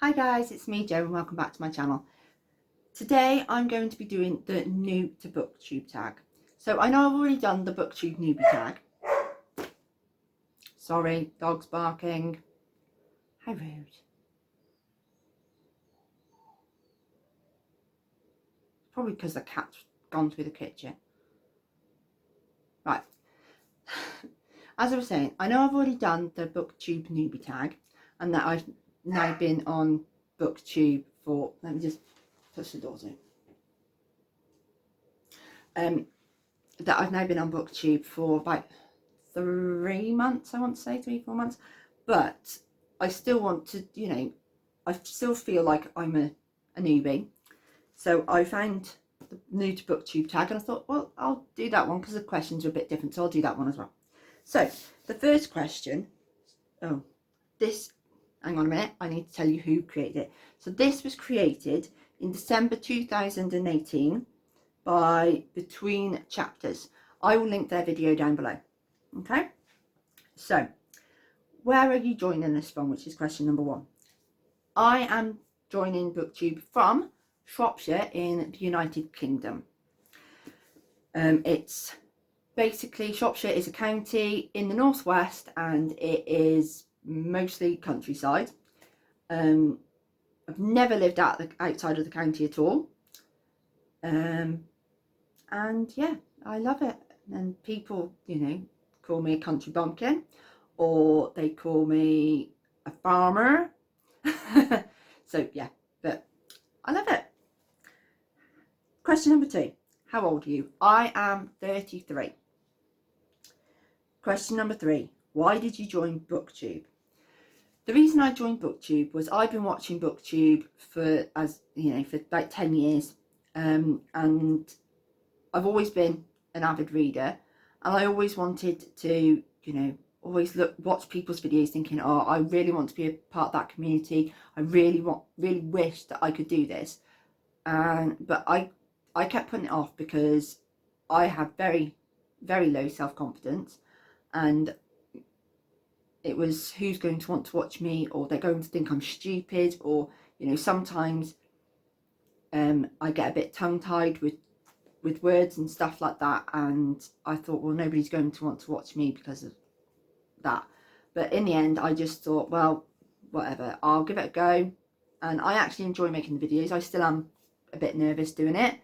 Hi guys, it's me Jo and welcome back to my channel. Today I'm going to be doing the new to booktube tag. So I know I've already done the booktube newbie tag. Sorry, dog's barking. How rude. Probably because the cat's gone through the kitchen. Right. As I was saying, I know I've already done the booktube newbie tag and that I've now been on booktube for, let me just push the doors in. That I've now been on booktube for about 3 months, I want to say 3-4 months, but I still want to, I still feel like I'm a newbie. So I found the new to booktube tag and I thought, well, I'll do that one because the questions are a bit different, so I'll do that one as well. So the first question, hang on a minute, I need to tell you who created it. So this was created in December 2018 by Between Chapters. I will link their video down below. Okay, so where are you joining us from, which is question number 1. I am joining booktube from Shropshire in the United Kingdom. It's basically, Shropshire is a county in the northwest and it is mostly countryside. I've never lived outside of the county at all. And yeah, I love it. And people, call me a country bumpkin, or they call me a farmer. So yeah, but I love it. Question number 2. How old are you? I am 33. Question number 3. Why did you join booktube? The reason I joined booktube was I've been watching booktube for about 10 years. And I've always been an avid reader, and I always wanted to, always watch people's videos thinking, oh, I really want to be a part of that community. I really wish that I could do this. But I kept putting it off because I have very, very low self-confidence, and it was, who's going to want to watch me, or they're going to think I'm stupid, or, sometimes I get a bit tongue-tied with words and stuff like that, and I thought, well, nobody's going to want to watch me because of that. But in the end, I just thought, well, whatever, I'll give it a go. And I actually enjoy making the videos. I still am a bit nervous doing it,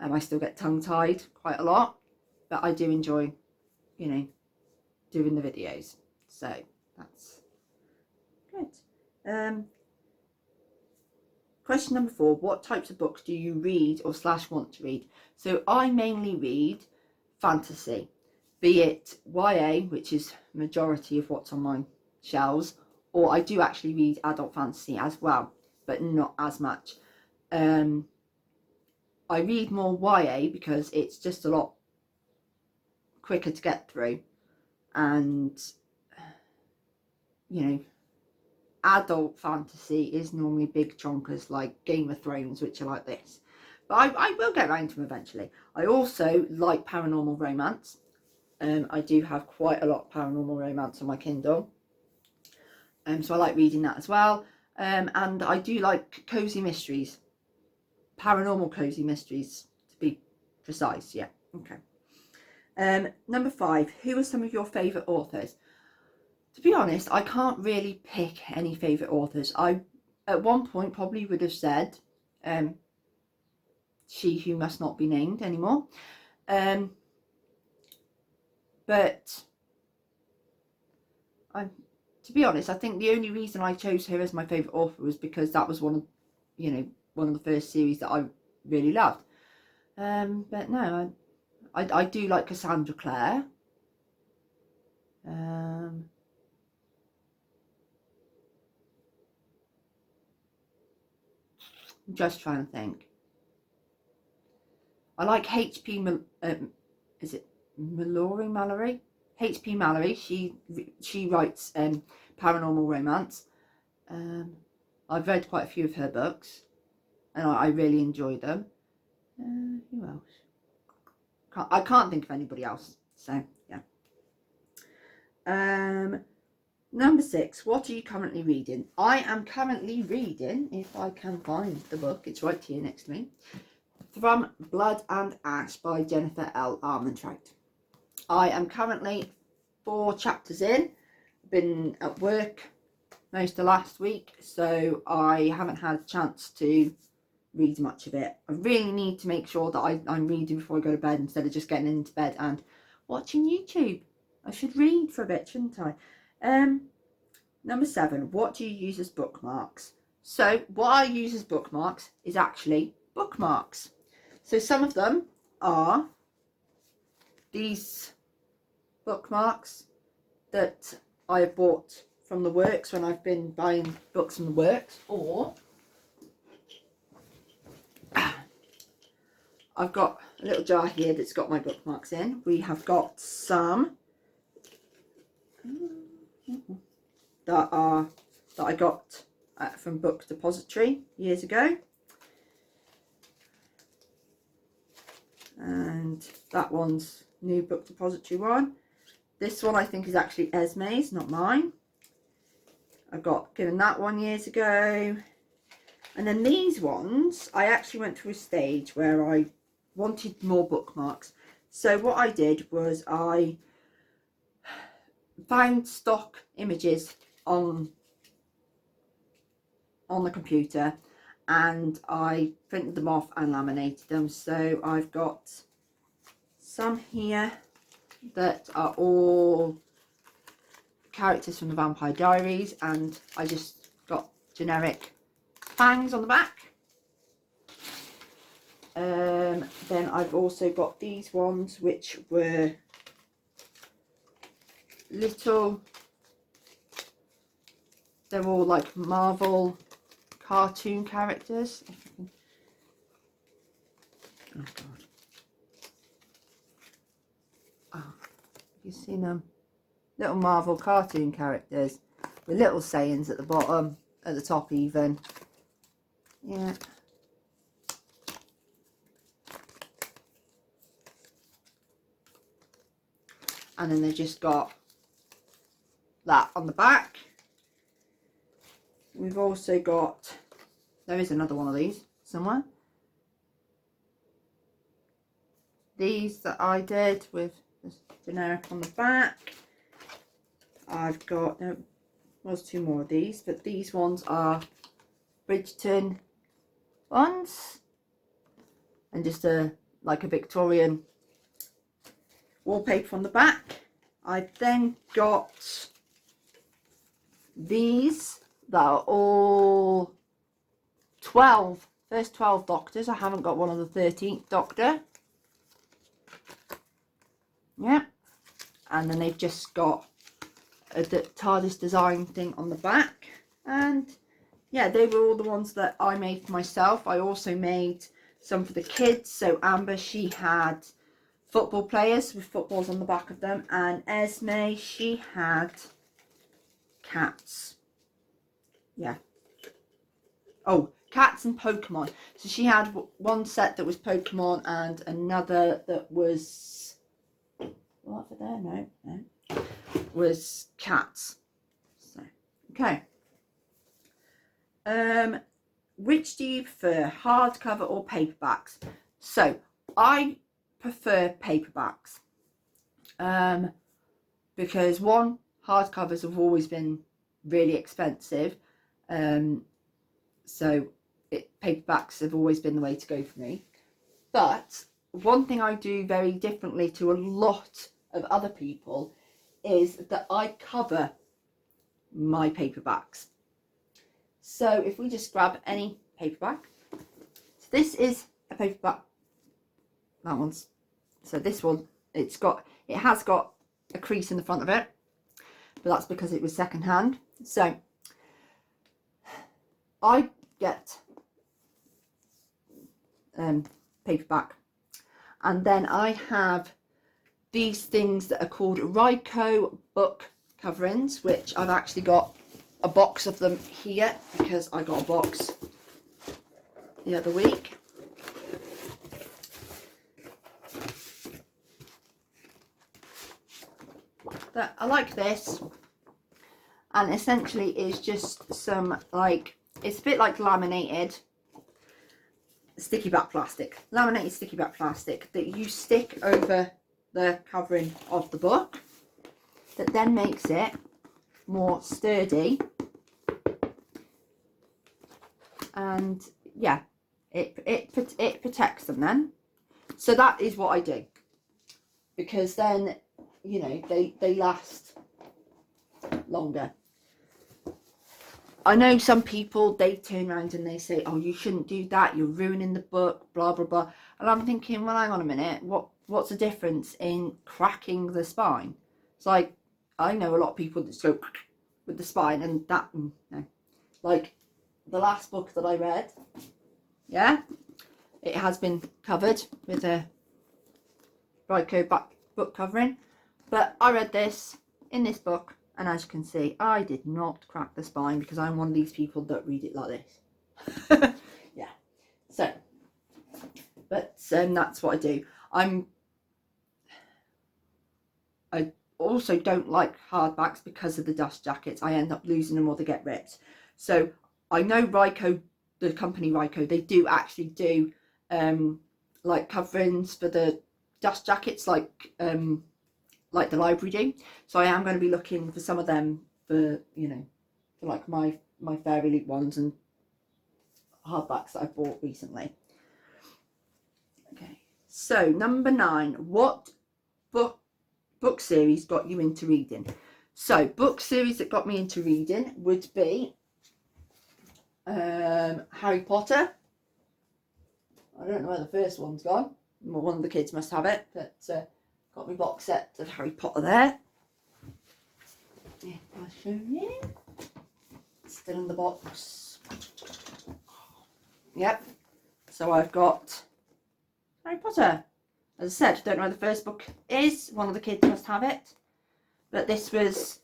and I still get tongue-tied quite a lot, but I do enjoy, doing the videos. So that's good. Question number 4, what types of books do you read or / want to read? So I mainly read fantasy, be it YA, which is majority of what's on my shelves, or I do actually read adult fantasy as well, but not as much. I read more YA because it's just a lot quicker to get through, and adult fantasy is normally big chonkers like Game of Thrones, which are like this, but I will get around to them eventually. I also like paranormal romance. I do have quite a lot of paranormal romance on my Kindle, so I like reading that as well. And I do like cozy mysteries, paranormal cozy mysteries to be precise. Yeah, okay. Number 5, who are some of your favourite authors? To be honest, I can't really pick any favourite authors. I, at one point, probably would have said She Who Must Not Be Named anymore. But to be honest, I think the only reason I chose her as my favourite author was because that was one of the first series that I really loved. But no, I do like Cassandra Clare. I'm just trying to think. I like is it Mallory? H.P. Mallory. She writes paranormal romance. I've read quite a few of her books, and I really enjoy them. Who else? I can't think of anybody else. So yeah. Number 6, what are you currently reading? I am currently reading, if I can find the book, it's right here next to me, From Blood and Ash by Jennifer L. Armentrout. I am currently 4 chapters in. Been at work most of last week, so I haven't had a chance to read much of it. I really need to make sure that I'm reading before I go to bed instead of just getting into bed and watching YouTube. I should read for a bit, shouldn't I? Number 7, what do you use as bookmarks? So what I use as bookmarks is actually bookmarks. So some of them are these bookmarks that I have bought from the works when I've been buying books from the works, or I've got a little jar here that's got my bookmarks in. We have got some that I got from Book Depository years ago, and that one's new Book Depository one. This one I think is actually Esme's, not mine. I got given that one years ago. And then these ones, I actually went through a stage where I wanted more bookmarks. So what I did was I found stock images on the computer and I printed them off and laminated them. So I've got some here that are all characters from the Vampire Diaries, and I just got generic fangs on the back. Then I've also got these ones which were little, they're all like Marvel cartoon characters. Oh god. Oh, you've seen them. Little Marvel cartoon characters with little sayings at the bottom, at the top even. Yeah. And then they've just got that on the back. We've also got, there is another one of these somewhere. These that I did with this generic on the back. I've got, no, was 2 more of these, but these ones are Bridgerton ones, and just like a Victorian wallpaper on the back. I've then got these that are all 12, first 12 Doctors. I haven't got one of the 13th Doctor. Yeah, and then they've just got a TARDIS design thing on the back, and yeah, they were all the ones that I made for myself. I also made some for the kids. So Amber, she had football players with footballs on the back of them, and Esme, she had cats. Yeah. Oh, cats and Pokemon. So she had one set that was Pokemon and another that was, what for there? No, was cats. So okay. Which do you prefer, hardcover or paperbacks? So I prefer paperbacks, because one, hardcovers have always been really expensive, so paperbacks have always been the way to go for me. But one thing I do very differently to a lot of other people is that I cover my paperbacks. So if we just grab any paperback, so this is a paperback, that one's, so this one, it has got a crease in the front of it, but that's because it was second hand. So I get paperback, and then I have these things that are called Ryco book coverings, which I've actually got a box of them here because I got a box the other week. That I like this, and essentially is just some, like, it's a bit like laminated sticky back plastic, laminated sticky back plastic that you stick over the covering of the book, that then makes it more sturdy, and yeah, it protects them then. So that is what I do, because then, you know, they last longer. I know some people, they turn around and they say, oh, you shouldn't do that, you're ruining the book, blah blah blah. And I'm thinking, well, hang on a minute, what's the difference in cracking the spine? It's like, I know a lot of people that just go with the spine, and that, no. Like the last book that I read, yeah, it has been covered with a Ryco back book covering, but I read this in this book, and as you can see, I did not crack the spine, because I'm one of these people that read it like this. Yeah, so, but that's what I do. I also don't like hardbacks because of the dust jackets. I end up losing them or they get ripped. So I know Ryco, the company Ryco, they do actually do like coverings for the dust jackets, like the library do. So I am going to be looking for some of them for, you know, for like my Fair Elite ones and hardbacks that I bought recently. Okay, so number 9, what book series got you into reading? So book series that got me into reading would be Harry Potter. I don't know where the first one's gone. One of the kids must have it, but got my box set of Harry Potter there. Yeah, I'll show you. It's still in the box. Yep. So I've got Harry Potter. As I said, don't know where the first book is. One of the kids must have it. But this was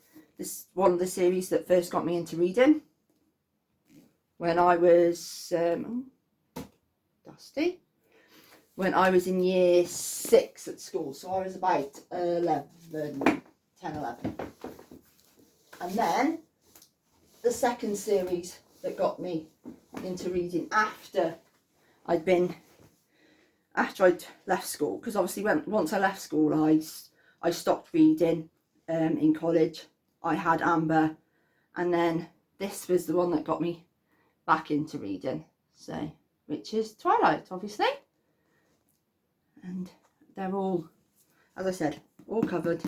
one of the series that first got me into reading when I was dusty. When I was in year 6 at school, so I was about 10, 11. And then the second series that got me into reading after I'd left school, because obviously once I left school, I stopped reading in college. I had Amber, and then this was the one that got me back into reading, so, which is Twilight, obviously. And they're all, as I said, all covered.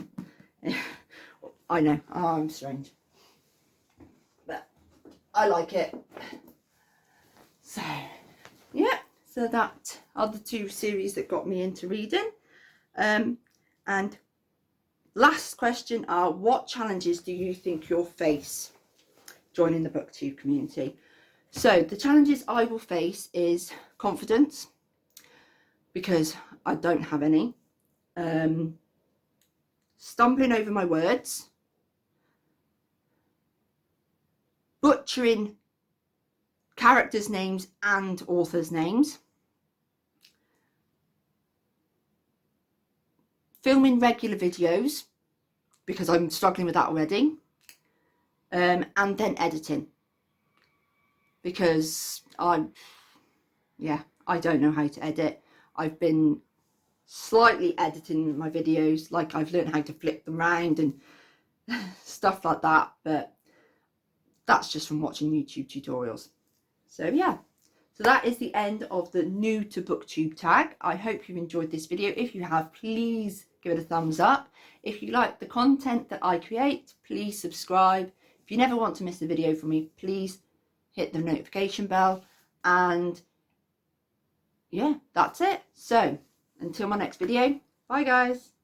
I know, I'm strange, but I like it. So yeah, so that are the 2 series that got me into reading. And last question are, what challenges do you think you'll face joining the BookTube community? So the challenges I will face is confidence, because I don't have any. Stumbling over my words, butchering characters' names and authors' names, filming regular videos, because I'm struggling with that already, and then editing, because I don't know how to edit. I've been slightly editing my videos, like I've learned how to flip them around and stuff like that, but that's just from watching YouTube tutorials. So yeah, so that is the end of the new to BookTube tag. I hope you've enjoyed this video. If you have, please give it a thumbs up. If you like the content that I create, please subscribe. If you never want to miss a video from me, please hit the notification bell. And yeah, that's it. So until my next video, bye guys.